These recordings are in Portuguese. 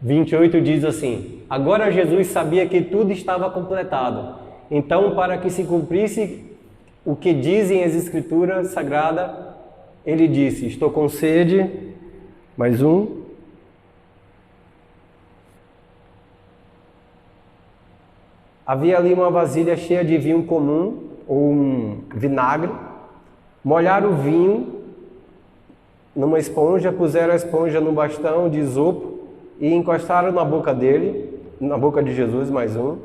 28 diz assim: Agora Jesus sabia que tudo estava completado. Então, para que se cumprisse o que dizem as Escrituras Sagradas, ele disse: Estou com sede. Mais um. Havia ali uma vasilha cheia de vinho comum, ou um vinagre. Molharam o vinho numa esponja, puseram a esponja no bastão de isopo e encostaram na boca dele, na boca de Jesus, mais um.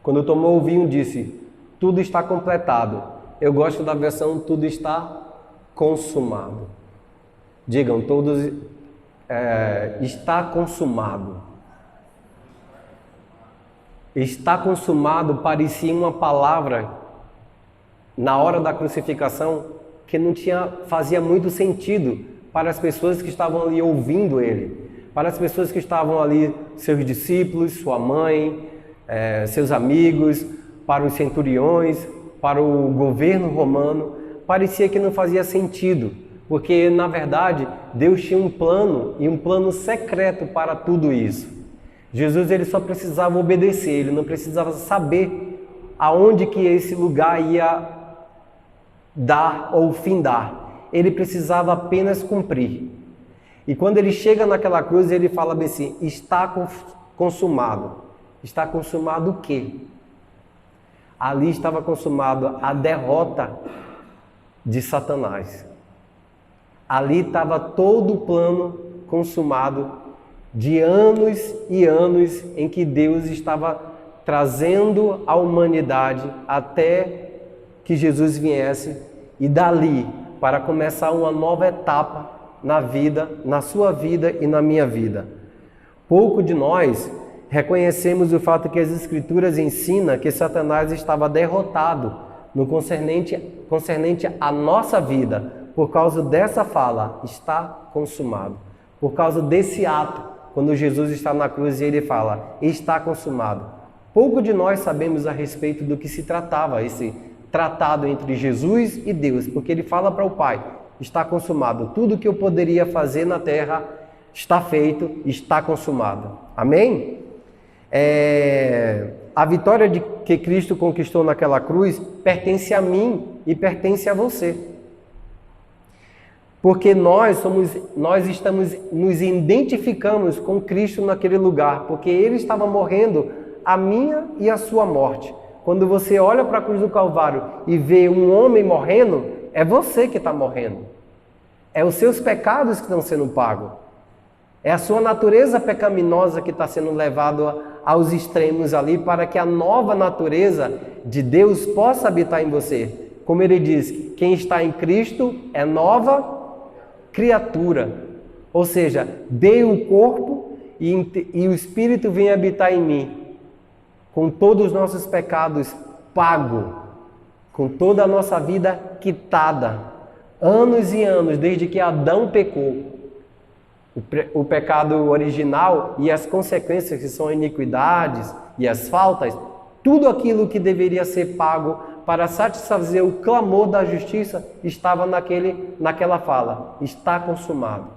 Quando tomou o vinho, disse: Tudo está completado. Eu gosto da versão tudo está consumado. Digam todos, está consumado. Está consumado parecia uma palavra na hora da crucificação que não fazia muito sentido para as pessoas que estavam ali ouvindo ele, para as pessoas que estavam ali, seus discípulos, sua mãe, seus amigos, para os centuriões, para o governo romano. Parecia que não fazia sentido, porque na verdade Deus tinha um plano, e um plano secreto para tudo isso. Jesus ele só precisava obedecer, ele não precisava saber aonde que esse lugar ia dar ou findar. Ele precisava apenas cumprir. E quando ele chega naquela cruz, ele fala assim: está consumado. Está consumado o quê? Ali estava consumado a derrota de Satanás. Ali estava todo o plano consumado de anos e anos em que Deus estava trazendo a humanidade até que Jesus viesse, e dali para começar uma nova etapa na vida, na sua vida e na minha vida. Pouco de nós reconhecemos o fato que as Escrituras ensinam que Satanás estava derrotado no concernente à nossa vida, por causa dessa fala, está consumado. Por causa desse ato, quando Jesus está na cruz e ele fala, está consumado. Pouco de nós sabemos a respeito do que se tratava esse tratado entre Jesus e Deus, porque ele fala para o Pai: está consumado. Tudo que eu poderia fazer na terra está feito, está consumado. Amém? A vitória que Cristo conquistou naquela cruz pertence a mim e pertence a você. Porque nós nos identificamos com Cristo naquele lugar, porque Ele estava morrendo a minha e a sua morte. Quando você olha para a cruz do Calvário e vê um homem morrendo, é você que está morrendo. É os seus pecados que estão sendo pagos. É a sua natureza pecaminosa que está sendo levada aos extremos ali, para que a nova natureza de Deus possa habitar em você. Como ele diz, quem está em Cristo é nova criatura. Ou seja, dei o corpo e o Espírito vem habitar em mim, com todos os nossos pecados pago, com toda a nossa vida quitada, anos e anos, desde que Adão pecou. O pecado original e as consequências, que são iniquidades e as faltas, tudo aquilo que deveria ser pago para satisfazer o clamor da justiça, estava naquela fala: está consumado.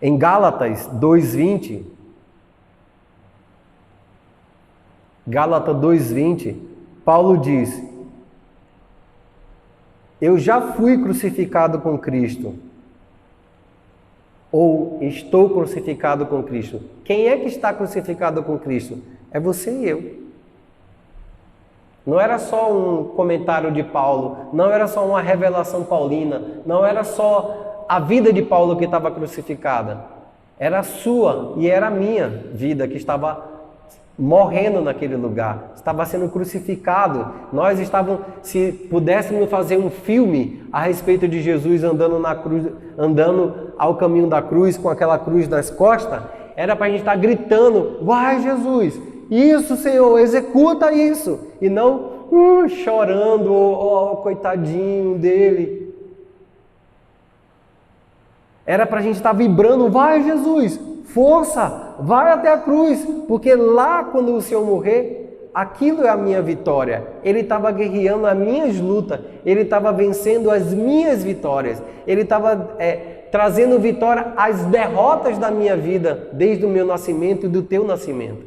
Em Gálatas 2:20, Paulo diz: eu já fui crucificado com Cristo, ou estou crucificado com Cristo. Quem é que está crucificado com Cristo? É você e eu. Não era só um comentário de Paulo, não era só uma revelação paulina, não era só a vida de Paulo que estava crucificada. Era a sua e era a minha vida que estava morrendo naquele lugar, estava sendo crucificado. Nós estávamos, se pudéssemos fazer um filme a respeito de Jesus andando na cruz, andando ao caminho da cruz com aquela cruz nas costas, era para a gente estar gritando: vai Jesus, isso Senhor, executa isso, e não chorando, coitadinho dele. Era para a gente estar vibrando: vai Jesus, força, vai até a cruz, porque lá quando o Senhor morrer, aquilo é a minha vitória. Ele estava guerreando as minhas lutas, ele estava vencendo as minhas vitórias, ele estava trazendo vitória às derrotas da minha vida, desde o meu nascimento e do teu nascimento.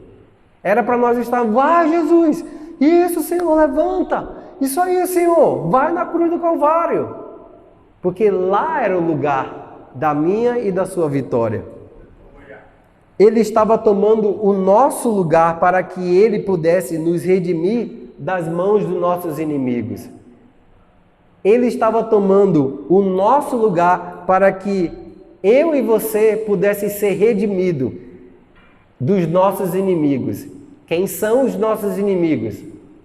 Era para nós estar, vai Jesus, isso Senhor, levanta, isso aí Senhor, vai na cruz do Calvário, porque lá era o lugar da minha e da sua vitória. Ele estava tomando o nosso lugar para que Ele pudesse nos redimir das mãos dos nossos inimigos. Ele estava tomando o nosso lugar para que eu e você pudessem ser redimidos dos nossos inimigos. Quem são os nossos inimigos?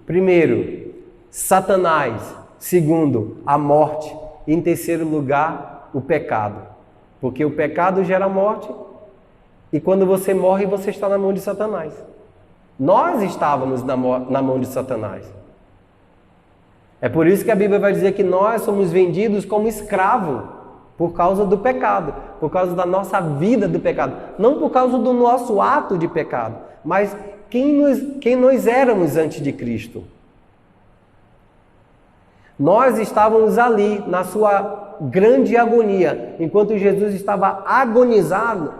Primeiro, Satanás. Segundo, a morte. E em terceiro lugar, o pecado. Porque o pecado gera morte. E quando você morre, você está na mão de Satanás. Nós estávamos na mão de Satanás. É por isso que a Bíblia vai dizer que nós somos vendidos como escravo por causa do pecado, por causa da nossa vida do pecado. Não por causa do nosso ato de pecado, mas quem nós éramos antes de Cristo. Nós estávamos ali na sua grande agonia, enquanto Jesus estava agonizando,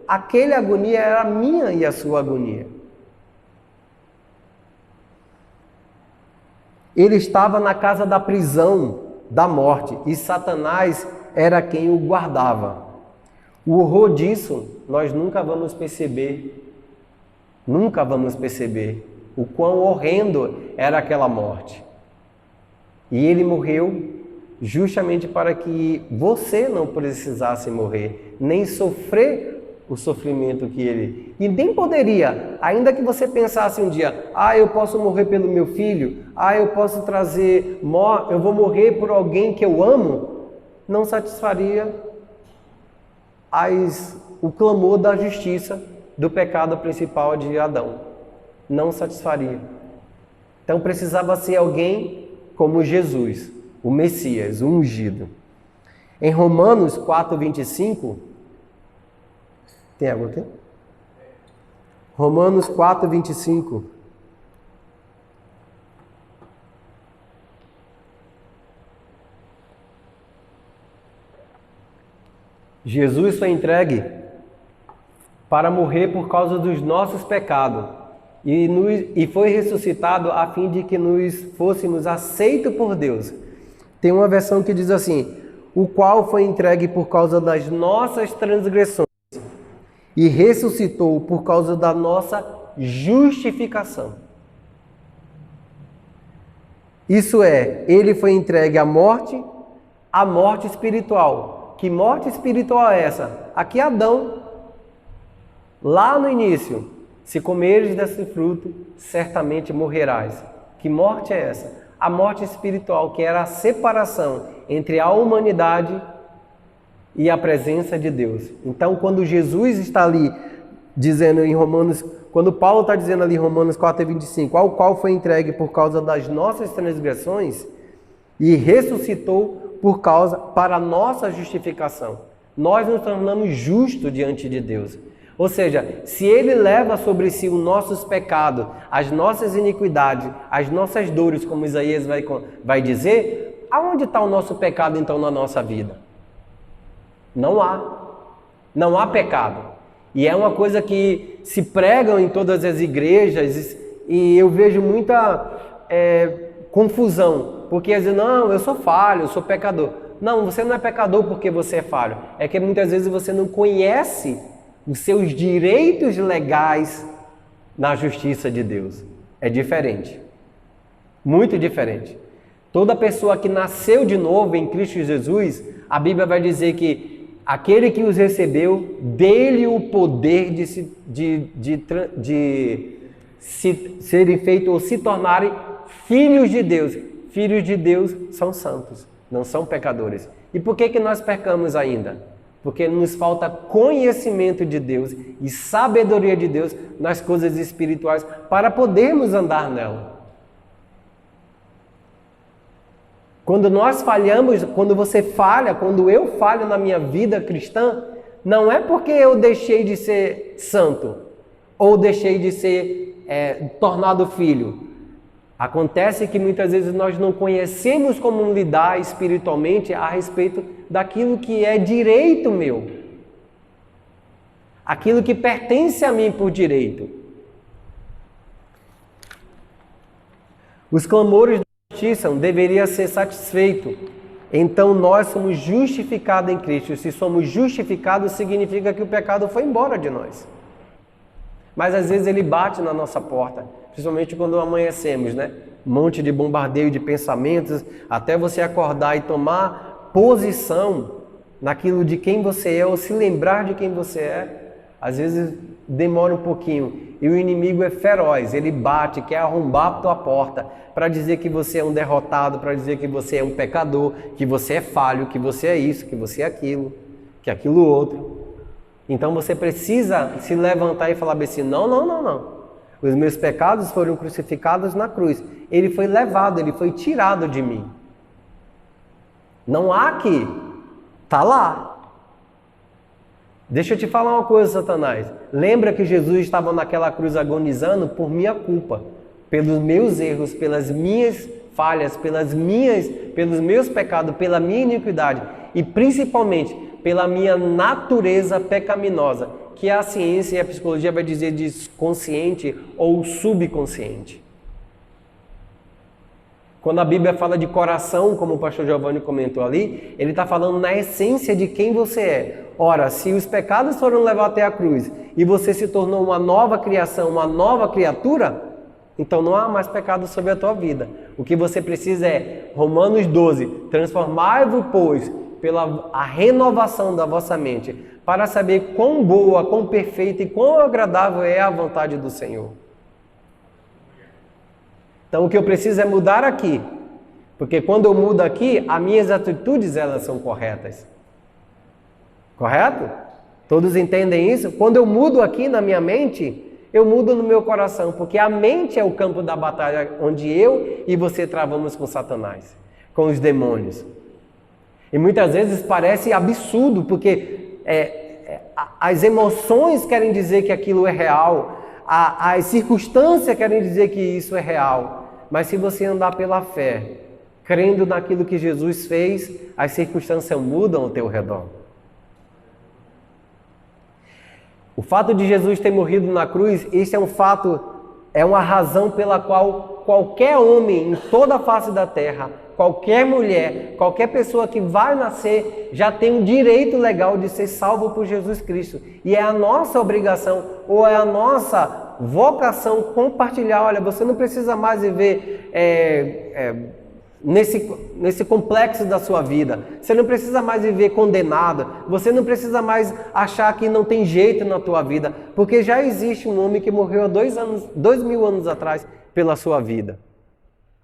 aquela agonia era a minha e a sua agonia. Ele estava na casa da prisão, da morte, e Satanás era quem o guardava. O horror disso, nós nunca vamos perceber o quão horrendo era aquela morte. E ele morreu justamente para que você não precisasse morrer, nem sofrer o sofrimento que ele... E nem poderia, ainda que você pensasse um dia, eu posso morrer pelo meu filho, eu posso eu vou morrer por alguém que eu amo, não satisfaria o clamor da justiça do pecado principal de Adão. Não satisfaria. Então precisava ser alguém como Jesus, o Messias, o ungido. Em Romanos 4:25, tem algo aqui? Romanos 4:25. Jesus foi entregue para morrer por causa dos nossos pecados e foi ressuscitado a fim de que nós fôssemos aceitos por Deus. Tem uma versão que diz assim: o qual foi entregue por causa das nossas transgressões e ressuscitou por causa da nossa justificação. Isso é, ele foi entregue à morte espiritual. Que morte espiritual é essa? Aqui Adão, lá no início, se comeres desse fruto, certamente morrerás. Que morte é essa? A morte espiritual, que era a separação entre a humanidade e a presença de Deus. Então, quando Jesus está ali dizendo em Romanos, quando Paulo está dizendo ali em Romanos 4:25, ao qual foi entregue por causa das nossas transgressões e ressuscitou para a nossa justificação. Nós nos tornamos justos diante de Deus. Ou seja, se Ele leva sobre si os nossos pecados, as nossas iniquidades, as nossas dores, como Isaías vai dizer, aonde está o nosso pecado então na nossa vida? Não há pecado. E é uma coisa que se pregam em todas as igrejas e eu vejo muita confusão, porque dizem, não, eu sou falho, eu sou pecador. Não, você não é pecador porque você é falho, é que muitas vezes você não conhece os seus direitos legais na justiça de Deus. É diferente, muito diferente. Toda pessoa que nasceu de novo em Cristo Jesus, a Bíblia vai dizer que aquele que os recebeu, dele o poder de serem feitos ou se tornarem filhos de Deus. Filhos de Deus são santos, não são pecadores. E por que nós pecamos ainda? Porque nos falta conhecimento de Deus e sabedoria de Deus nas coisas espirituais para podermos andar nela. Quando nós falhamos, quando você falha, quando eu falho na minha vida cristã, não é porque eu deixei de ser santo ou deixei de ser tornado filho. Acontece que muitas vezes nós não conhecemos como lidar espiritualmente a respeito daquilo que é direito meu. Aquilo que pertence a mim por direito. Os clamores da justiça deveriam ser satisfeitos. Então nós somos justificados em Cristo. Se somos justificados, significa que o pecado foi embora de nós. Mas às vezes ele bate na nossa porta, principalmente quando amanhecemos, né? Um monte de bombardeio de pensamentos, até você acordar e tomar posição naquilo de quem você é, ou se lembrar de quem você é, às vezes demora um pouquinho. E o inimigo é feroz, ele bate, quer arrombar a tua porta, para dizer que você é um derrotado, para dizer que você é um pecador, que você é falho, que você é isso, que você é aquilo, que aquilo outro. Então você precisa se levantar e falar assim, não. Os meus pecados foram crucificados na cruz. Ele foi levado, ele foi tirado de mim. Não há que, está lá. Deixa eu te falar uma coisa, Satanás. Lembra que Jesus estava naquela cruz agonizando por minha culpa, pelos meus erros, pelas minhas falhas, pelos meus pecados, pela minha iniquidade e principalmente pela minha natureza pecaminosa, que a ciência e a psicologia vai dizer de consciente ou subconsciente. Quando a Bíblia fala de coração, como o pastor Giovanni comentou ali, ele está falando na essência de quem você é. Ora, se os pecados foram levados até a cruz e você se tornou uma nova criação, uma nova criatura, então não há mais pecado sobre a tua vida. O que você precisa é, Romanos 12, transformai-vos, pois, pela a renovação da vossa mente, para saber quão boa, quão perfeita e quão agradável é a vontade do Senhor. Então o que eu preciso é mudar aqui, porque quando eu mudo aqui, as minhas atitudes elas são corretas. Correto? Todos entendem isso? Quando eu mudo aqui na minha mente, eu mudo no meu coração, porque a mente é o campo da batalha onde eu e você travamos com Satanás, com os demônios. E muitas vezes parece absurdo, porque as emoções querem dizer que aquilo é real, as circunstâncias querem dizer que isso é real. Mas se você andar pela fé, crendo naquilo que Jesus fez, as circunstâncias mudam ao teu redor. O fato de Jesus ter morrido na cruz, isso é um fato, é uma razão pela qual qualquer homem em toda a face da terra, qualquer mulher, qualquer pessoa que vai nascer, já tem o direito legal de ser salvo por Jesus Cristo. E é a nossa obrigação, ou é a nossa vocação compartilhar. Olha, você não precisa mais viver nesse complexo da sua vida. Você não precisa mais viver condenado. Você não precisa mais achar que não tem jeito na tua vida, porque já existe um homem que morreu há 2000 anos atrás pela sua vida.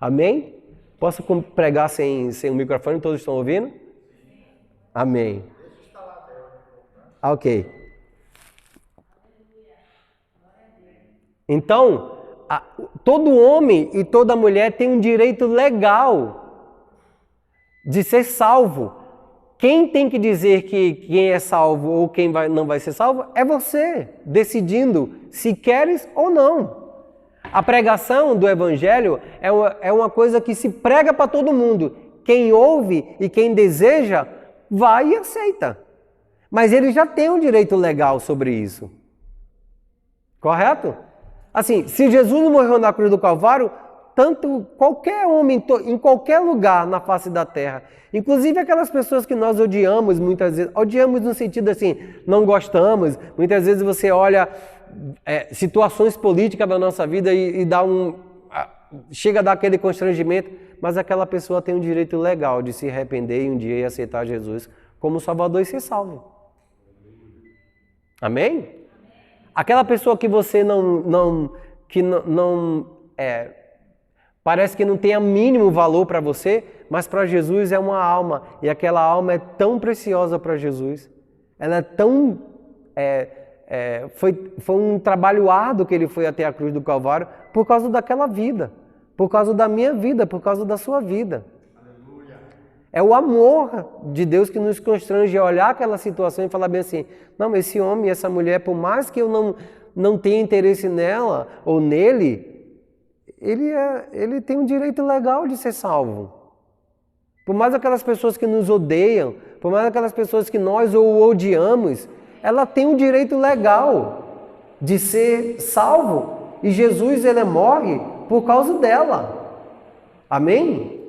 Amém? Posso pregar sem o microfone? Todos estão ouvindo? Amém. Ok. Então, todo homem e toda mulher tem um direito legal de ser salvo. Quem tem que dizer que quem é salvo ou quem não vai ser salvo é você, decidindo se queres ou não. A pregação do Evangelho é uma coisa que se prega para todo mundo. Quem ouve e quem deseja, vai e aceita. Mas ele já tem um direito legal sobre isso. Correto? Assim, se Jesus não morreu na cruz do Calvário, tanto qualquer homem, em qualquer lugar na face da terra, inclusive aquelas pessoas que nós odiamos muitas vezes, odiamos no sentido assim, não gostamos, muitas vezes você olha situações políticas da nossa vida e chega a dar aquele constrangimento, mas aquela pessoa tem um direito legal de se arrepender e um dia aceitar Jesus como Salvador e ser salvo. Amém? Aquela pessoa que você parece que não tem o mínimo valor para você, mas para Jesus é uma alma, e aquela alma é tão preciosa para Jesus. Ela é tão... foi um trabalho árduo que ele foi até a cruz do Calvário por causa daquela vida, por causa da minha vida, por causa da sua vida. Aleluia. É o amor de Deus que nos constrange a olhar aquela situação e falar bem assim, não, esse homem e essa mulher, por mais que eu não tem interesse nela ou nele, ele tem um direito legal de ser salvo. Por mais aquelas pessoas que nos odeiam, por mais aquelas pessoas que nós ou odiamos, ela tem um direito legal de ser salvo. E Jesus, ele morre por causa dela. Amém?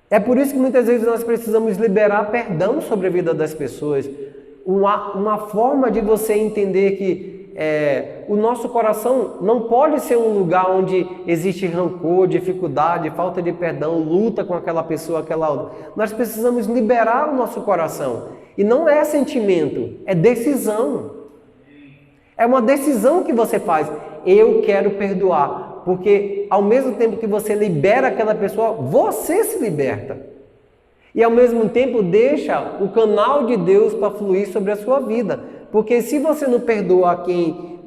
É por isso que muitas vezes nós precisamos liberar perdão sobre a vida das pessoas. Uma forma de você entender que o nosso coração não pode ser um lugar onde existe rancor, dificuldade, falta de perdão, luta com aquela pessoa, aquela outra. Nós precisamos liberar o nosso coração. E não é sentimento, é decisão. É uma decisão que você faz. Eu quero perdoar. Porque ao mesmo tempo que você libera aquela pessoa, você se liberta. E ao mesmo tempo deixa o canal de Deus para fluir sobre a sua vida. Porque se você não perdoa a quem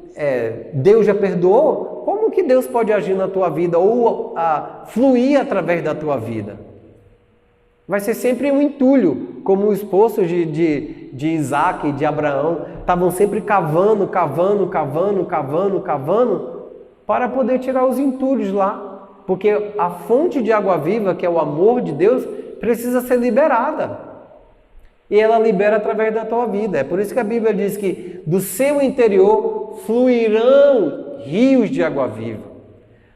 Deus já perdoou, como que Deus pode agir na tua vida ou fluir através da tua vida? Vai ser sempre um entulho, como os poços de Isaac e de Abraão estavam sempre cavando, para poder tirar os entulhos lá. Porque a fonte de água viva, que é o amor de Deus, precisa ser liberada. E ela libera através da tua vida. É por isso que a Bíblia diz que do seu interior fluirão rios de água viva.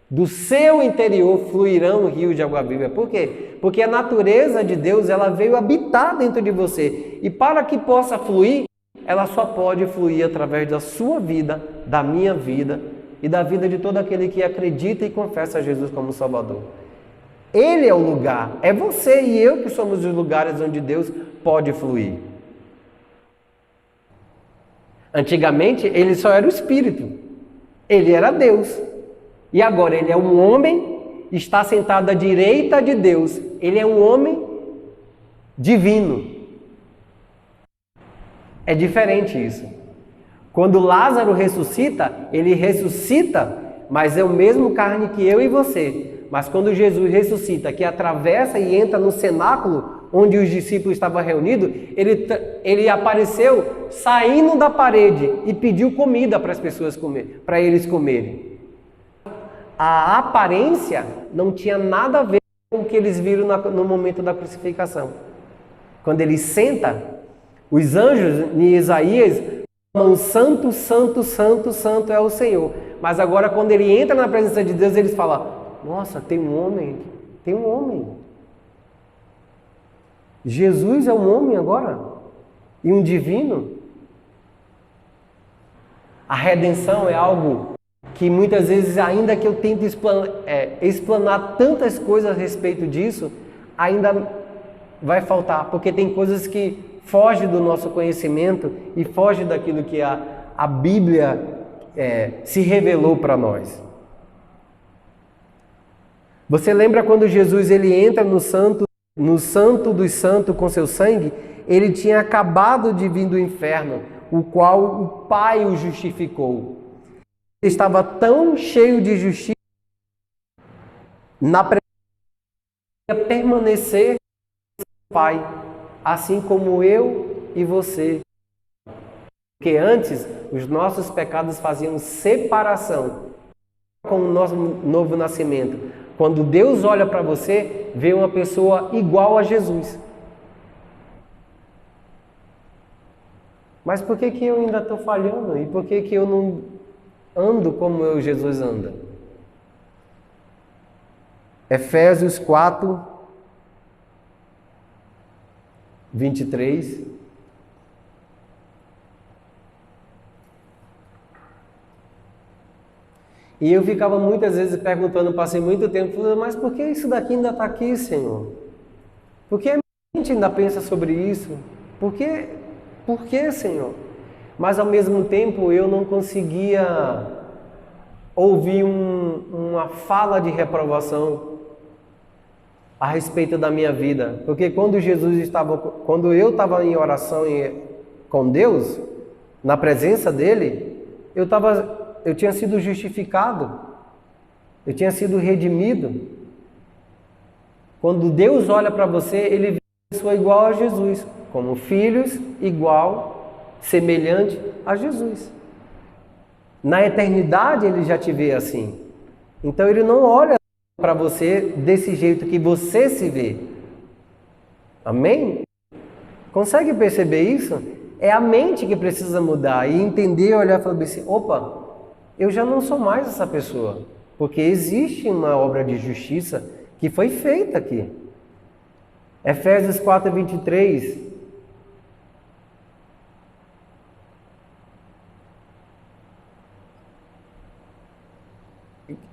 Do seu interior fluirão rios de água viva. Por quê? Porque a natureza de Deus, ela veio habitar dentro de você. E para que possa fluir, ela só pode fluir através da sua vida, da minha vida e da vida de todo aquele que acredita e confessa a Jesus como Salvador. Ele é o lugar, é você e eu que somos os lugares onde Deus pode fluir. Antigamente, ele só era o Espírito, ele era Deus. E agora ele é um homem, está sentado à direita de Deus, ele é um homem divino. É diferente isso. Quando Lázaro ressuscita, ele ressuscita, mas é o mesmo carne que eu e você. Mas quando Jesus ressuscita, que atravessa e entra no cenáculo, onde os discípulos estavam reunidos, ele apareceu saindo da parede e pediu comida para as pessoas comer, para eles comerem. A aparência não tinha nada a ver com o que eles viram no momento da crucificação. Quando ele senta, os anjos em Isaías falam: santo, santo, santo, santo é o Senhor. Mas agora quando ele entra na presença de Deus, eles falam: nossa, tem um homem. Jesus é um homem agora? E um divino? A redenção é algo que muitas vezes, ainda que eu tente explanar tantas coisas a respeito disso, ainda vai faltar, porque tem coisas que fogem do nosso conhecimento e fogem daquilo que a Bíblia se revelou para nós. Você lembra quando Jesus ele entra no santo dos santos com seu sangue? Ele tinha acabado de vir do inferno, o qual o Pai o justificou. Ele estava tão cheio de justiça, na presença de permanecer com o Pai, assim como eu e você. Porque antes, os nossos pecados faziam separação com o nosso novo nascimento. Quando Deus olha para você, vê uma pessoa igual a Jesus. Mas por que eu ainda estou falhando? E por que eu não ando como Jesus anda? Efésios 4, 23. E eu ficava muitas vezes perguntando, passei muito tempo, falando: mas por que isso daqui ainda está aqui, Senhor? Por que a gente ainda pensa sobre isso? Por que, Senhor? Mas ao mesmo tempo eu não conseguia ouvir uma fala de reprovação a respeito da minha vida. Porque quando eu estava em oração com Deus, na presença dele, eu tinha sido justificado, eu tinha sido redimido. Quando Deus olha para você, ele vê uma pessoa igual a Jesus, como filhos igual, semelhante a Jesus. Na eternidade ele já te vê assim. Então ele não olha para você desse jeito que você se vê. Amém? Consegue perceber isso? É a mente que precisa mudar e entender, olhar e falar assim, opa, eu já não sou mais essa pessoa. Porque existe uma obra de justiça que foi feita aqui. Efésios 4:23.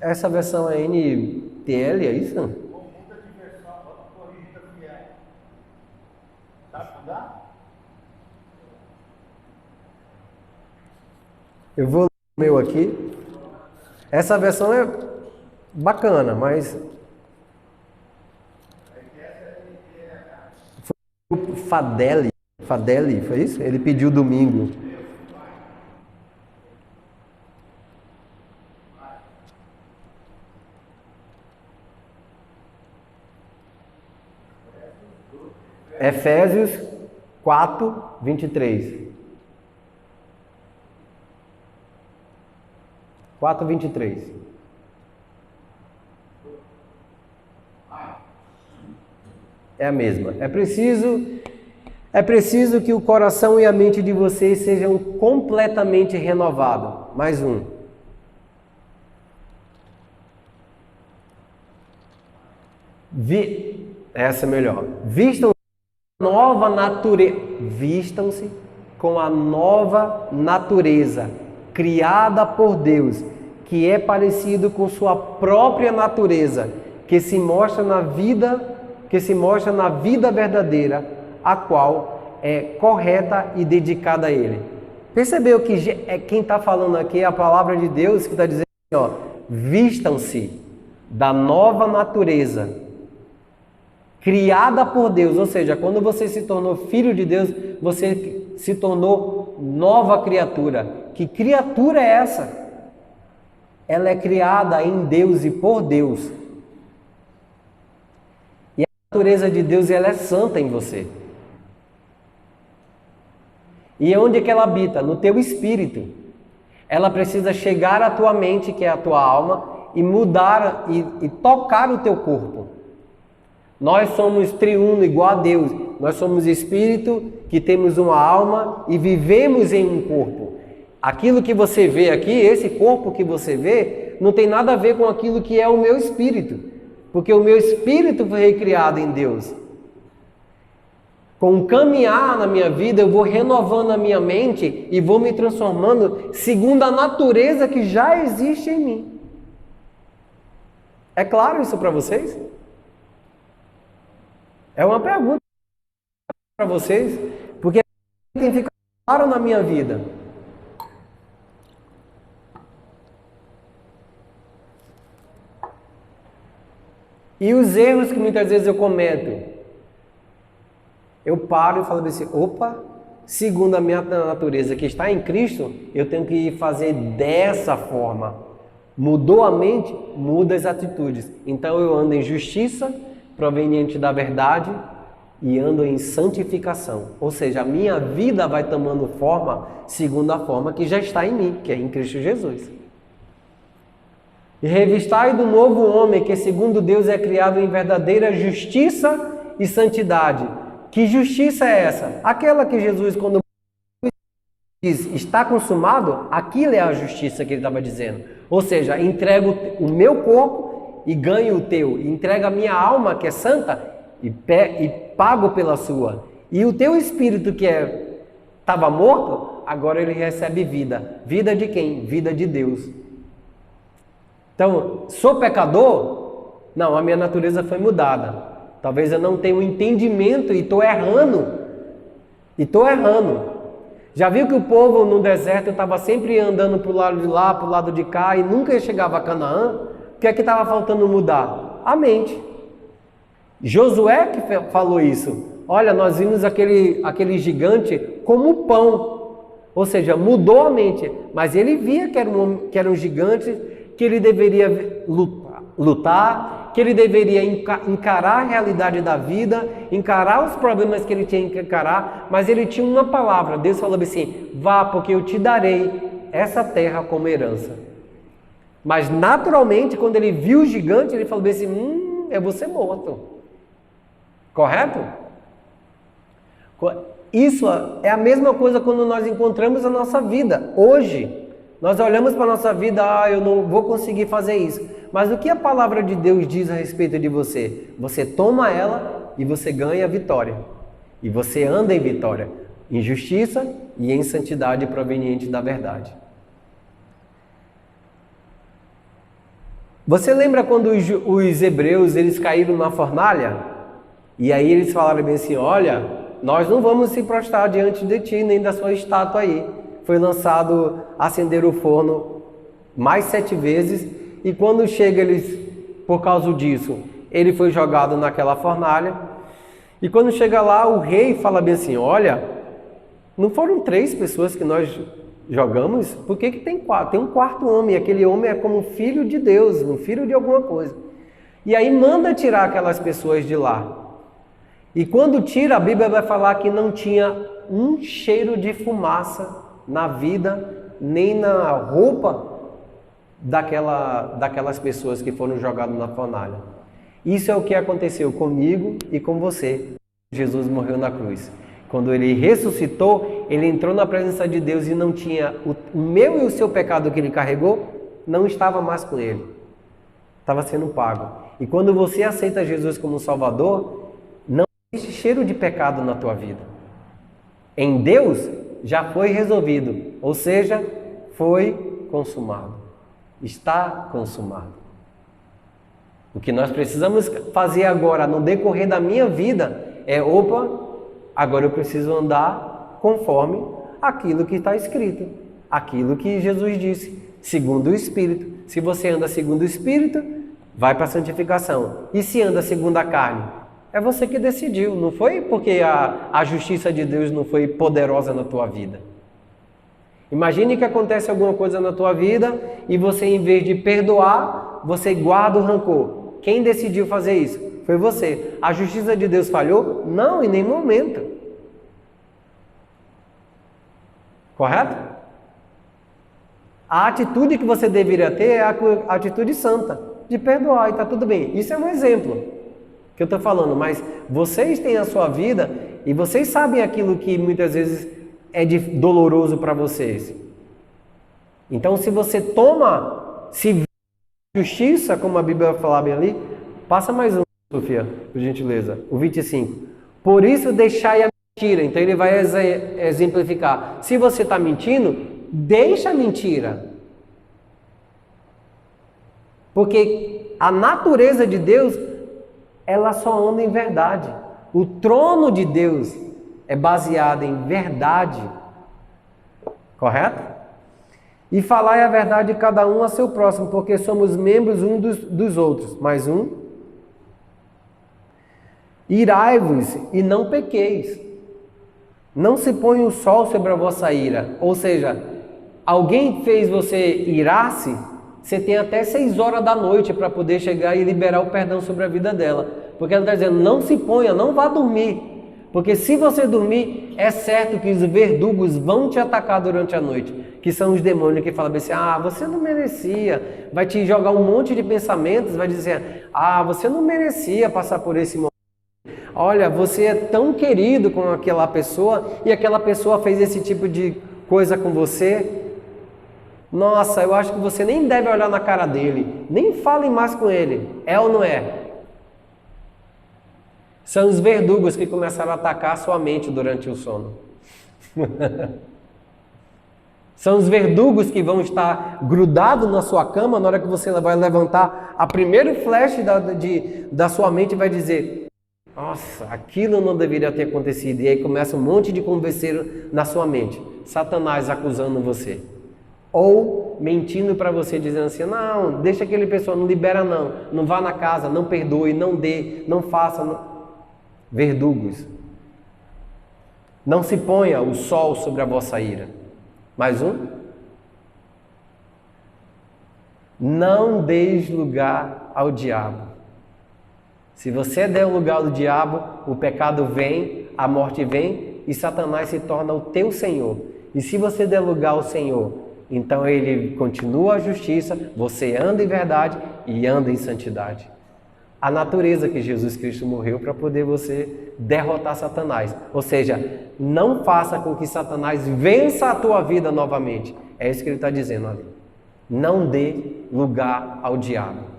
Essa versão é NTL, é isso? Muita diversão, corrigida fiel. Dá? Eu vou ler o meu aqui. Essa versão é bacana, mas foi o Fadeli, foi isso? Ele pediu domingo. Efésios 4:23. 4:23. É a mesma. É preciso que o coração e a mente de vocês sejam completamente renovados. Mais um. Essa é melhor. Vistam-se com a nova natureza criada por Deus, que é parecido com sua própria natureza, que se mostra na vida verdadeira, a qual é correta e dedicada a Ele. Percebeu que quem está falando aqui é a palavra de Deus que está dizendo, ó, vistam-se da nova natureza criada por Deus, ou seja, quando você se tornou filho de Deus, você se tornou nova criatura. Que criatura é essa? Ela é criada em Deus e por Deus. E a natureza de Deus, ela é santa em você. E onde é que ela habita? No teu espírito. Ela precisa chegar à tua mente, que é a tua alma, e mudar e tocar o teu corpo. Nós somos triuno igual a Deus. Nós somos espírito que temos uma alma e vivemos em um corpo. Aquilo que você vê aqui, esse corpo que você vê, não tem nada a ver com aquilo que é o meu espírito. Porque o meu espírito foi recriado em Deus. Com o caminhar na minha vida, eu vou renovando a minha mente e vou me transformando segundo a natureza que já existe em mim. É claro isso para vocês? É uma pergunta para vocês, porque tem ficado claro na minha vida. E os erros que muitas vezes eu cometo, eu paro e falo assim, opa, segundo a minha natureza que está em Cristo, eu tenho que fazer dessa forma. Mudou a mente, muda as atitudes. Então eu ando em justiça, proveniente da verdade, e ando em santificação. Ou seja, a minha vida vai tomando forma segundo a forma que já está em mim, que é em Cristo Jesus. E revistai do novo homem, que segundo Deus é criado em verdadeira justiça e santidade. Que justiça é essa? Aquela que Jesus, quando diz, está consumado, aquilo é a justiça que ele estava dizendo. Ou seja, entrego o meu corpo e ganho o teu. Entrego a minha alma, que é santa, e pago pela sua. E o teu espírito, que estava morto, agora ele recebe vida. Vida de quem? Vida de Deus. Então, sou pecador? Não, a minha natureza foi mudada. Talvez eu não tenha um entendimento e estou errando. Já viu que o povo no deserto estava sempre andando para o lado de lá, para o lado de cá e nunca chegava a Canaã? O que é que estava faltando mudar? A mente. Josué que falou isso. Olha, nós vimos aquele gigante como pão. Ou seja, mudou a mente. Mas ele via que era um gigante, que ele deveria lutar, que ele deveria encarar a realidade da vida, encarar os problemas que ele tinha que encarar, mas ele tinha uma palavra. Deus falou assim, vá, porque eu te darei essa terra como herança. Mas naturalmente, quando ele viu o gigante, ele falou assim, eu vou ser morto. Correto? Isso é a mesma coisa quando nós encontramos a nossa vida. Hoje, nós olhamos para a nossa vida, eu não vou conseguir fazer isso. Mas o que a palavra de Deus diz a respeito de você? Você toma ela e você ganha a vitória. E você anda em vitória, em justiça e em santidade proveniente da verdade. Você lembra quando os hebreus eles caíram na fornalha? E aí eles falaram bem assim, olha, nós não vamos se prostrar diante de ti, nem da sua estátua aí. Foi lançado acender o forno mais 7 vezes, e quando chega eles, por causa disso, ele foi jogado naquela fornalha, e quando chega lá, o rei fala bem assim, olha, não foram 3 pessoas que nós jogamos? Por que tem 4? Tem um 4º homem, e aquele homem é como filho de Deus, um filho de alguma coisa. E aí manda tirar aquelas pessoas de lá. E quando tira, a Bíblia vai falar que não tinha um cheiro de fumaça na vida, nem na roupa daquelas pessoas que foram jogadas na fornalha. Isso é o que aconteceu comigo e com você. Jesus morreu na cruz. Quando ele ressuscitou, ele entrou na presença de Deus e não tinha o meu e o seu pecado que ele carregou, não estava mais com ele. Estava sendo pago. E quando você aceita Jesus como Salvador, não existe cheiro de pecado na tua vida. Em Deus, já foi resolvido, ou seja, foi consumado. Está consumado. O que nós precisamos fazer agora, no decorrer da minha vida, é, agora eu preciso andar conforme aquilo que está escrito, aquilo que Jesus disse, segundo o Espírito. Se você anda segundo o Espírito, vai para a santificação. E se anda segundo a carne? É você que decidiu, não foi porque a justiça de Deus não foi poderosa na tua vida. Imagine que acontece alguma coisa na tua vida e você, em vez de perdoar, você guarda o rancor. Quem decidiu fazer isso? Foi você. A justiça de Deus falhou? Não, em nenhum momento. Correto? A atitude que você deveria ter é a atitude santa, de perdoar e está tudo bem. Isso é um exemplo que eu estou falando, mas vocês têm a sua vida e vocês sabem aquilo que muitas vezes é doloroso para vocês. Então, se você se vê justiça, como a Bíblia fala bem ali, passa mais um, Sofia, por gentileza, o 25. Por isso deixai a mentira. Então ele vai exemplificar. Se você está mentindo, deixa a mentira. Porque a natureza de Deus, ela só anda em verdade. O trono de Deus é baseado em verdade. Correto? E falai a verdade cada um a seu próximo, porque somos membros uns dos outros. Mais um. Irai-vos e não pequeis. Não se põe o sol sobre a vossa ira. Ou seja, alguém fez você irar-se, você tem até 6 horas da noite para poder chegar e liberar o perdão sobre a vida dela. Porque ela está dizendo, não se ponha, não vá dormir. Porque se você dormir, é certo que os verdugos vão te atacar durante a noite. Que são os demônios que falam assim, você não merecia. Vai te jogar um monte de pensamentos, vai dizer, você não merecia passar por esse momento. Olha, você é tão querido com aquela pessoa e aquela pessoa fez esse tipo de coisa com você. Nossa, eu acho que você nem deve olhar na cara dele, nem fale mais com ele. É ou não é? São os verdugos que começaram a atacar a sua mente durante o sono. São os verdugos que vão estar grudados na sua cama na hora que você vai levantar. A primeiro flash da sua mente vai dizer, nossa, aquilo não deveria ter acontecido. E aí começa um monte de converseiro na sua mente. Satanás acusando você. Ou mentindo para você, dizendo assim, não, deixa aquele pessoa, não libera não. Não vá na casa, não perdoe, não dê, não faça. Não... Verdugos. Não se ponha o sol sobre a vossa ira. Mais um. Não deis lugar ao diabo. Se você der lugar ao diabo, o pecado vem, a morte vem e Satanás se torna o teu senhor. E se você der lugar ao Senhor, Então ele continua a justiça, você anda em verdade e anda em santidade. A natureza que Jesus Cristo morreu para poder você derrotar Satanás. Ou seja, não faça com que Satanás vença a tua vida novamente. É isso que ele está dizendo ali. Não dê lugar ao diabo.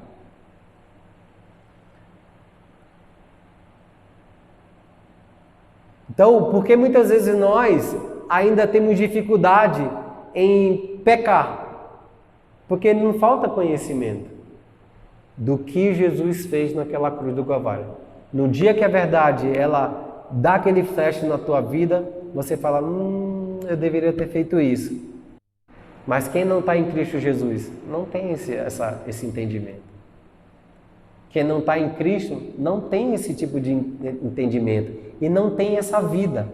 Então, porque muitas vezes nós ainda temos dificuldade em pecar? Porque não falta conhecimento do que Jesus fez naquela cruz do Calvário. No dia que a verdade, ela dá aquele flash na tua vida, você fala, eu deveria ter feito isso. Mas quem não está em Cristo Jesus, não tem esse entendimento. Quem não está em Cristo, não tem esse tipo de entendimento. E não tem essa vida.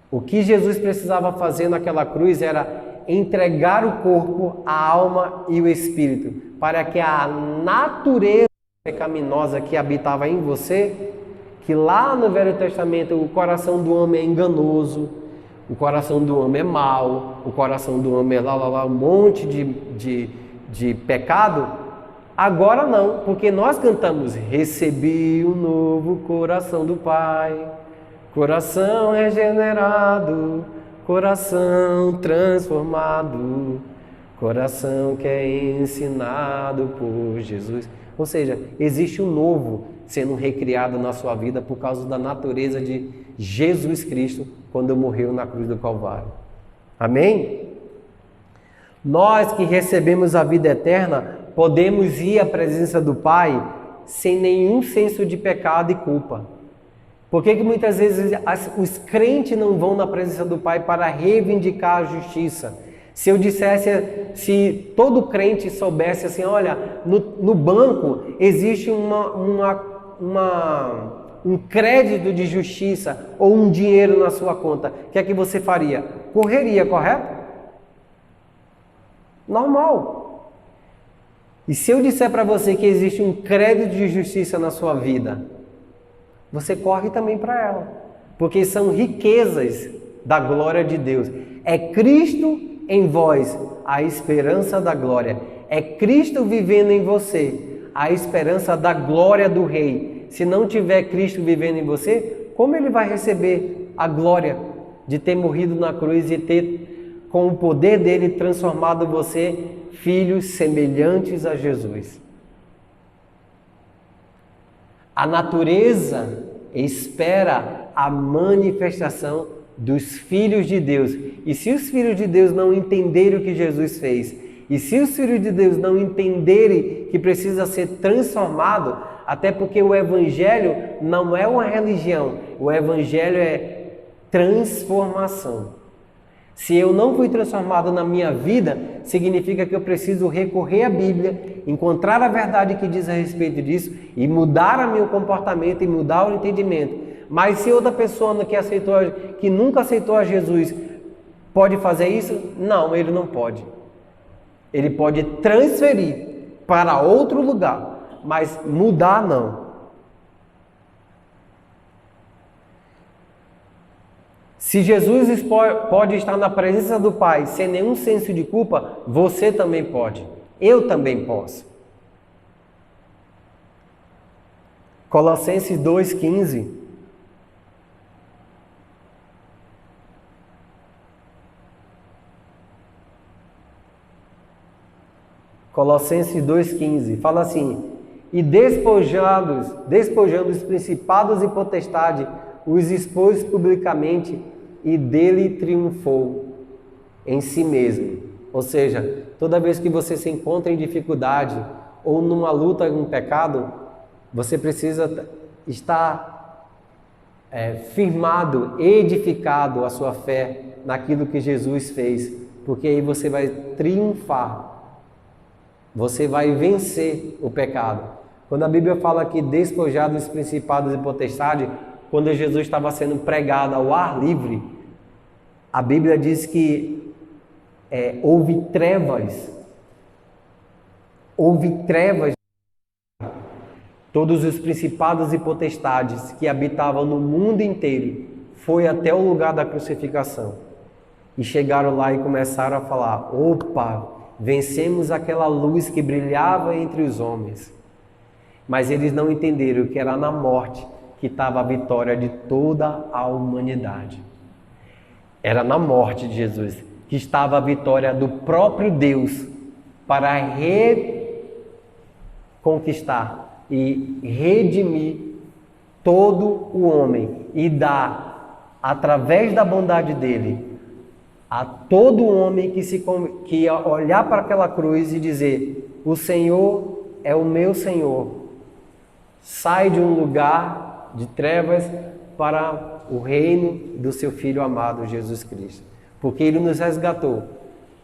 O que Jesus precisava fazer naquela cruz era entregar o corpo, a alma e o espírito, para que a natureza pecaminosa que habitava em você, que lá no Velho Testamento o coração do homem é enganoso, o coração do homem é mau, o coração do homem é um monte de pecado, agora não, porque nós cantamos, recebi um novo coração do Pai, coração regenerado, coração transformado, coração que é ensinado por Jesus. Ou seja, existe um novo sendo recriado na sua vida por causa da natureza de Jesus Cristo quando morreu na cruz do Calvário. Amém? Nós que recebemos a vida eterna, podemos ir à presença do Pai sem nenhum senso de pecado e culpa. Por que muitas vezes os crentes não vão na presença do Pai para reivindicar a justiça? Se eu dissesse, se todo crente soubesse assim, olha, no banco existe um crédito de justiça ou um dinheiro na sua conta, o que é que você faria? Correria, correto? Normal. E se eu disser para você que existe um crédito de justiça na sua vida, você corre também para ela, porque são riquezas da glória de Deus. É Cristo em vós, a esperança da glória. É Cristo vivendo em você, a esperança da glória do Rei. Se não tiver Cristo vivendo em você, como ele vai receber a glória de ter morrido na cruz e ter, com o poder dele, transformado você, filhos semelhantes a Jesus? A natureza espera a manifestação dos filhos de Deus. E se os filhos de Deus não entenderem o que Jesus fez, e se os filhos de Deus não entenderem que precisa ser transformado, até porque o Evangelho não é uma religião, o Evangelho é transformação. Se eu não fui transformado na minha vida, significa que eu preciso recorrer à Bíblia, encontrar a verdade que diz a respeito disso e mudar o meu comportamento e mudar o entendimento. Mas se outra pessoa que nunca aceitou a Jesus pode fazer isso? Não, ele não pode. Ele pode transferir para outro lugar, mas mudar não. Se Jesus pode estar na presença do Pai sem nenhum senso de culpa, você também pode. Eu também posso. Colossenses 2,15. Colossenses 2,15. Fala assim: e despojando os principados e potestades, os expôs publicamente e dele triunfou em si mesmo. Ou seja, toda vez que você se encontra em dificuldade ou numa luta com um pecado, você precisa estar firmado, edificado a sua fé naquilo que Jesus fez, porque aí você vai triunfar, você vai vencer o pecado. Quando a Bíblia fala que despojado dos principados e potestades, quando Jesus estava sendo pregado ao ar livre, a Bíblia diz que houve trevas. Todos os principados e potestades que habitavam no mundo inteiro foi até o lugar da crucificação. E chegaram lá e começaram a falar: opa, vencemos aquela luz que brilhava entre os homens. Mas eles não entenderam que era na morte que estava a vitória de toda a humanidade. Era na morte de Jesus que estava a vitória do próprio Deus para reconquistar e redimir todo o homem e dar, através da bondade dele, a todo homem que ia olhar para aquela cruz e dizer: o Senhor é o meu Senhor. Sai de um lugar de trevas para o reino do seu Filho amado, Jesus Cristo. Porque Ele nos resgatou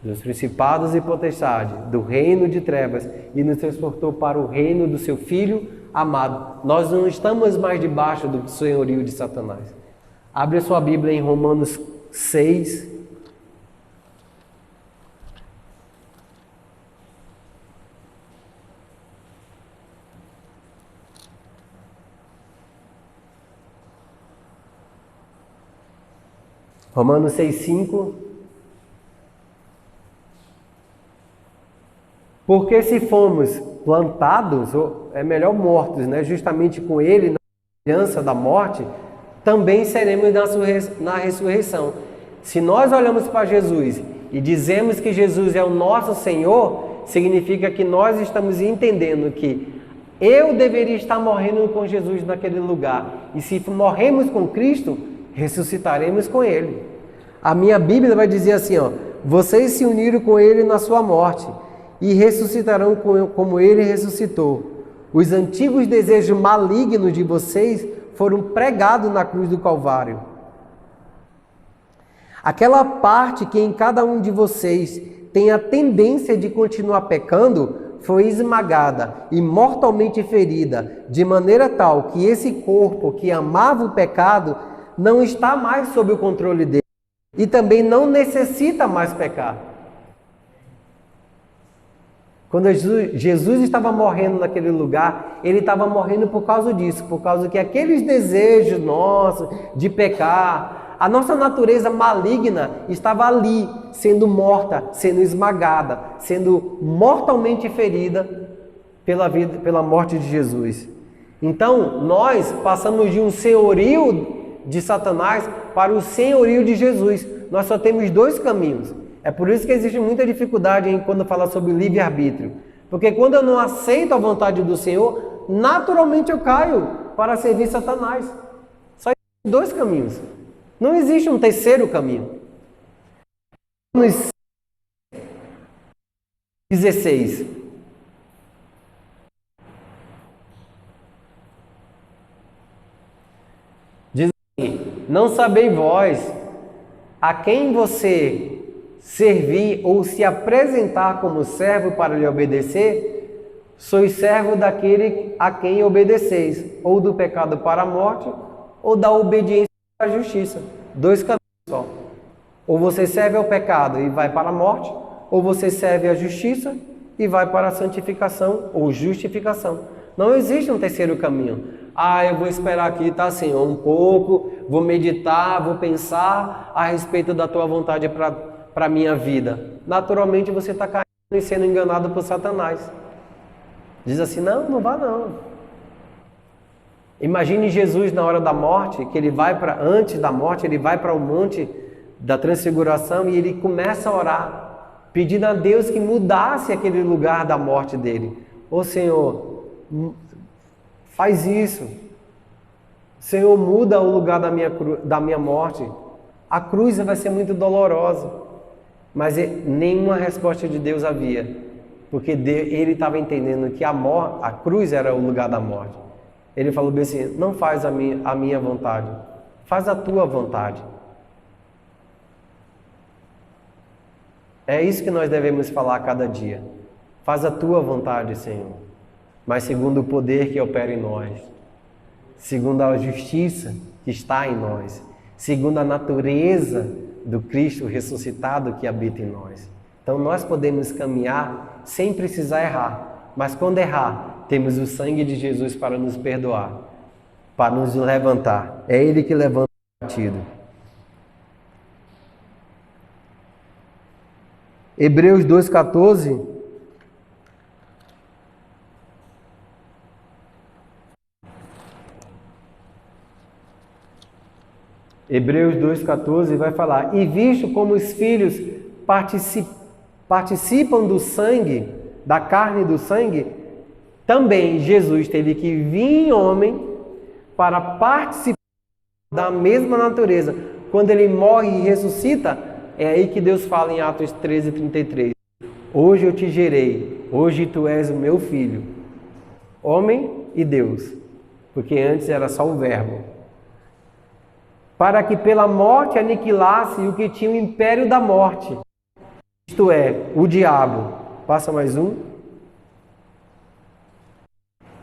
dos principados e potestades, do reino de trevas, e nos transportou para o reino do seu Filho amado. Nós não estamos mais debaixo do senhorio de Satanás. Abre a sua Bíblia em Romanos 6. Romanos 6,5. Porque se fomos plantados, ou é melhor mortos, né, justamente com Ele, na aliança da morte, também seremos na ressurreição. Se nós olhamos para Jesus e dizemos que Jesus é o nosso Senhor, significa que nós estamos entendendo que eu deveria estar morrendo com Jesus naquele lugar. E se morremos com Cristo, ressuscitaremos com Ele. A minha Bíblia vai dizer assim, ó: vocês se uniram com Ele na sua morte e ressuscitarão como Ele ressuscitou. Os antigos desejos malignos de vocês foram pregados na cruz do Calvário. Aquela parte que em cada um de vocês tem a tendência de continuar pecando foi esmagada e mortalmente ferida, de maneira tal que esse corpo que amava o pecado não está mais sob o controle dele e também não necessita mais pecar. Quando Jesus estava morrendo naquele lugar, ele estava morrendo por causa disso, por causa que aqueles desejos nossos de pecar, a nossa natureza maligna estava ali, sendo morta, sendo esmagada, sendo mortalmente ferida pela morte de Jesus. Então, nós passamos de um senhorio de Satanás para o senhorio de Jesus. Nós só temos dois caminhos. É por isso que existe muita dificuldade quando fala sobre livre-arbítrio. Porque quando eu não aceito a vontade do Senhor, naturalmente eu caio para servir Satanás. Só existem dois caminhos. Não existe um terceiro caminho. Nos 16. Diz assim: não sabeis vós a quem você servir ou se apresentar como servo para lhe obedecer? Sois servo daquele a quem obedeceis, ou do pecado para a morte, ou da obediência para a justiça. Dois caminhos só. Ou você serve ao pecado e vai para a morte, ou você serve à justiça e vai para a santificação ou justificação. Não existe um terceiro caminho. Eu vou esperar aqui, tá, Senhor, um pouco, vou meditar, vou pensar a respeito da tua vontade para a minha vida. Naturalmente você está caindo e sendo enganado por Satanás. Diz assim: não vá não. Imagine Jesus na hora da morte, que ele vai antes da morte, ele vai para o monte da transfiguração e ele começa a orar, pedindo a Deus que mudasse aquele lugar da morte dele. Ô Senhor, faz isso. Senhor, muda o lugar da minha morte. A cruz vai ser muito dolorosa. Mas nenhuma resposta de Deus havia, porque ele estava entendendo que a cruz era o lugar da morte. Ele falou bem assim: não faz a minha vontade, faz a tua vontade. É isso que nós devemos falar a cada dia. Faz a tua vontade, Senhor, mas segundo o poder que opera em nós, segundo a justiça que está em nós, segundo a natureza do Cristo ressuscitado que habita em nós. Então nós podemos caminhar sem precisar errar, mas quando errar, temos o sangue de Jesus para nos perdoar, para nos levantar. É Ele que levanta o abatido. Hebreus 2,14. Hebreus 2,14 vai falar: e visto como os filhos participam do sangue, da carne e do sangue, também Jesus teve que vir em homem para participar da mesma natureza. Quando ele morre e ressuscita, é aí que Deus fala em Atos 13:33. Hoje eu te gerei, hoje tu és o meu filho, homem e Deus, porque antes era só o verbo. Para que pela morte aniquilasse o que tinha o império da morte, isto é, o diabo. Passa mais um.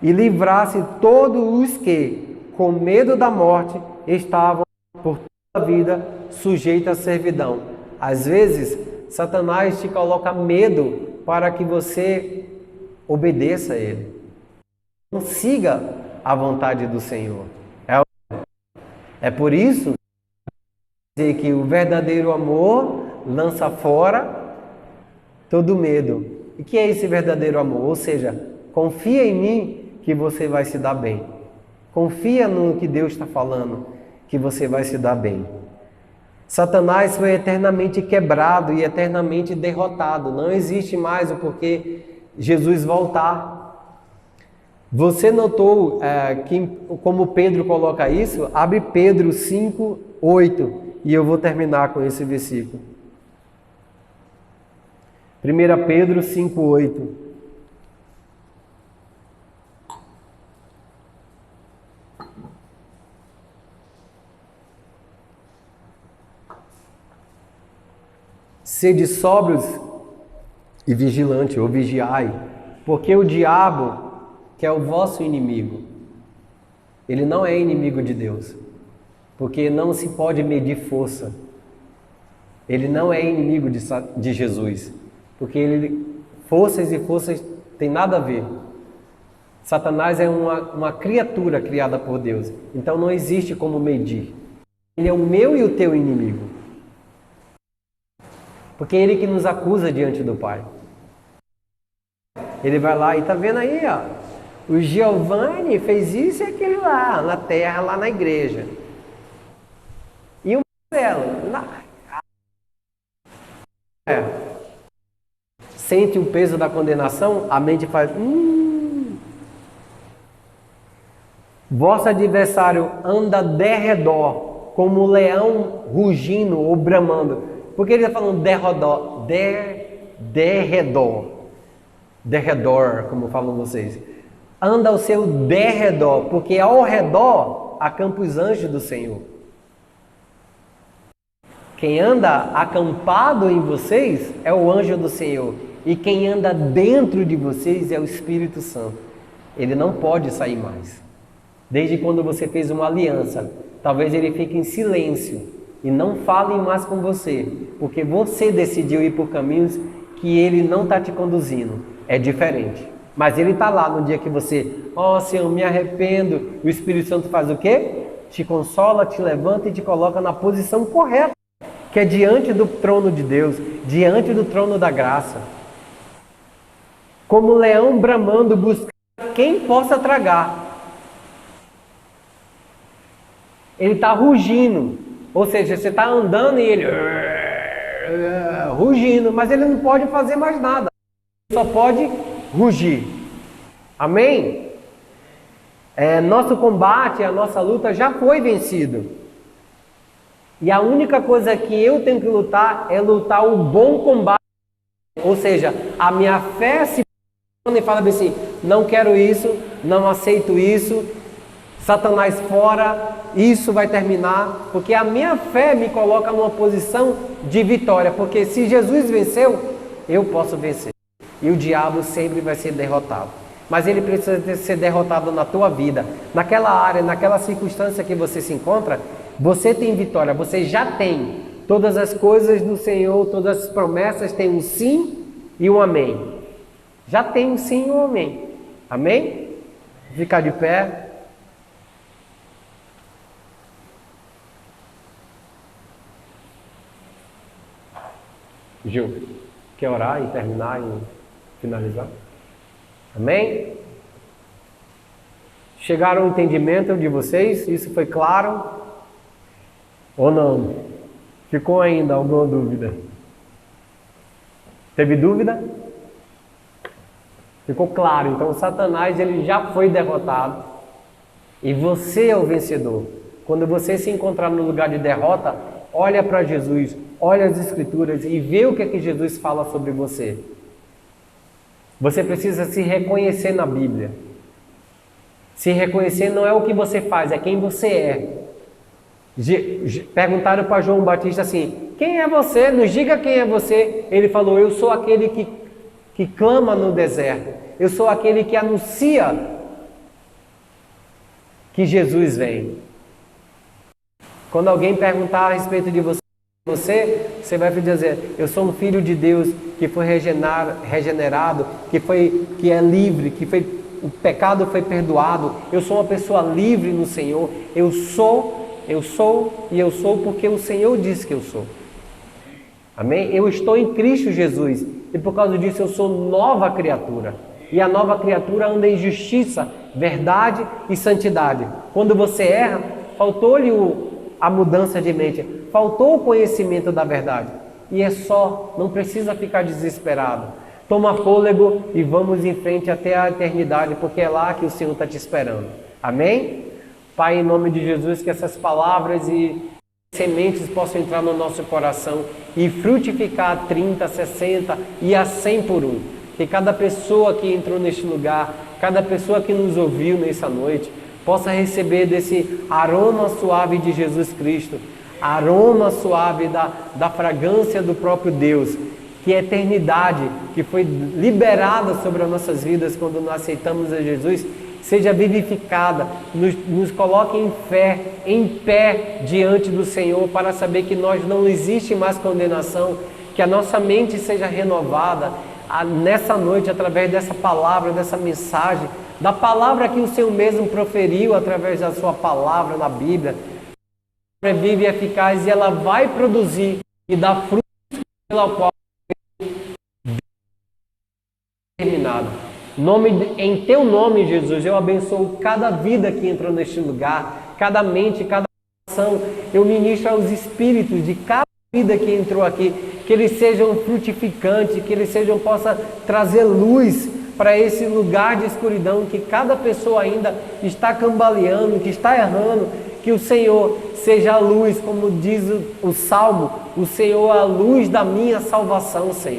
E livrasse todos os que, com medo da morte, estavam por toda a vida sujeitos à servidão. Às vezes, Satanás te coloca medo para que você obedeça a ele. Não siga a vontade do Senhor. É por isso que o verdadeiro amor lança fora todo medo. E que é esse verdadeiro amor? Ou seja, confia em mim que você vai se dar bem. Confia no que Deus está falando, que você vai se dar bem. Satanás foi eternamente quebrado e eternamente derrotado. Não existe mais o porquê Jesus voltar. Você notou como Pedro coloca isso? Abre Pedro 5:8 e eu vou terminar com esse versículo. 1 Pedro 5:8. Sede sóbrios e vigilantes, ou vigiai, porque o diabo, que é o vosso inimigo, ele não é inimigo de Deus, porque não se pode medir força. Ele não é inimigo de Jesus, porque forças e forças tem nada a ver. Satanás é uma criatura criada por Deus, então não existe como medir. Ele é o meu e o teu inimigo, porque é ele que nos acusa diante do Pai. Ele vai lá e tá vendo aí, ó, o Giovanni fez isso e aquilo lá, na terra, lá na igreja. E o Marcelo, sente o peso da condenação, a mente faz... Vosso adversário anda derredor, como um leão rugindo ou bramando. Por que ele está falando derredor? Derredor, como falam vocês. Anda ao seu derredor, porque ao redor acampa os anjos do Senhor. Quem anda acampado em vocês é o anjo do Senhor. E quem anda dentro de vocês é o Espírito Santo. Ele não pode sair mais. Desde quando você fez uma aliança, talvez ele fique em silêncio e não fale mais com você, porque você decidiu ir por caminhos que ele não está te conduzindo. É diferente. Mas ele está lá no dia que você, Senhor, me arrependo. O Espírito Santo faz o quê? Te consola, te levanta e te coloca na posição correta, que é diante do trono de Deus, diante do trono da graça. Como leão bramando, buscando quem possa tragar. Ele está rugindo, ou seja, você está andando e ele rugindo, mas ele não pode fazer mais nada, ele só pode rugir. Amém? Nosso combate, a nossa luta já foi vencido. E a única coisa que eu tenho que lutar é lutar o bom combate. Ou seja, a minha fé se e fala bem assim, não quero isso, não aceito isso, Satanás fora, isso vai terminar, porque a minha fé me coloca numa posição de vitória, porque se Jesus venceu, eu posso vencer. E o diabo sempre vai ser derrotado. Mas ele precisa ser derrotado na tua vida, naquela área, naquela circunstância que você se encontra, você tem vitória, você já tem. Todas as coisas do Senhor, todas as promessas têm um sim e um amém. Já tem um sim e um amém. Amém? Ficar de pé. Gil. Quer orar e terminar e finalizar? Amém? Chegaram ao entendimento de vocês? Isso foi claro? Ou não? Ficou ainda alguma dúvida? Teve dúvida? Ficou claro. Então Satanás ele já foi derrotado e você é o vencedor. Quando você se encontrar no lugar de derrota, olha para Jesus, olha as Escrituras e vê o que é que Jesus fala sobre você. Você precisa se reconhecer na Bíblia. Se reconhecer não é o que você faz, é quem você é. Perguntaram para João Batista assim: quem é você? Nos diga quem é você. Ele falou: eu sou aquele que clama no deserto. Eu sou aquele que anuncia que Jesus vem. Quando alguém perguntar a respeito de você vai dizer: eu sou um filho de Deus que foi regenerado, que é livre, o pecado foi perdoado. Eu sou uma pessoa livre no Senhor. Eu sou porque o Senhor disse que eu sou. Amém? Eu estou em Cristo Jesus e por causa disso eu sou nova criatura. E a nova criatura anda em justiça, verdade e santidade. Quando você erra, faltou-lhe a mudança de mente, faltou o conhecimento da verdade. E é só, não precisa ficar desesperado. Toma fôlego e vamos em frente até a eternidade, porque é lá que o Senhor está te esperando. Amém? Pai, em nome de Jesus, que essas palavras e sementes possam entrar no nosso coração e frutificar a 30, 60 e a 100 por um. Que cada pessoa que entrou neste lugar, cada pessoa que nos ouviu nessa noite, possa receber desse aroma suave de Jesus Cristo, aroma suave da fragrância do próprio Deus, que a eternidade que foi liberada sobre as nossas vidas quando nós aceitamos a Jesus, seja vivificada, nos coloque em pé diante do Senhor, para saber que nós não existe mais condenação, que a nossa mente seja renovada nessa noite através dessa palavra, dessa mensagem, da palavra que o Senhor mesmo proferiu através da sua palavra na Bíblia. É viva e eficaz e ela vai produzir e dar frutos pela qual terminado. Em teu nome, Jesus, eu abençoo cada vida que entrou neste lugar, cada mente, cada coração. Eu ministro aos espíritos de cada vida que entrou aqui, que eles sejam frutificantes, que eles possam trazer luz para esse lugar de escuridão, que cada pessoa ainda está cambaleando, que está errando, que o Senhor seja a luz, como diz o Salmo, o Senhor é a luz da minha salvação, Senhor.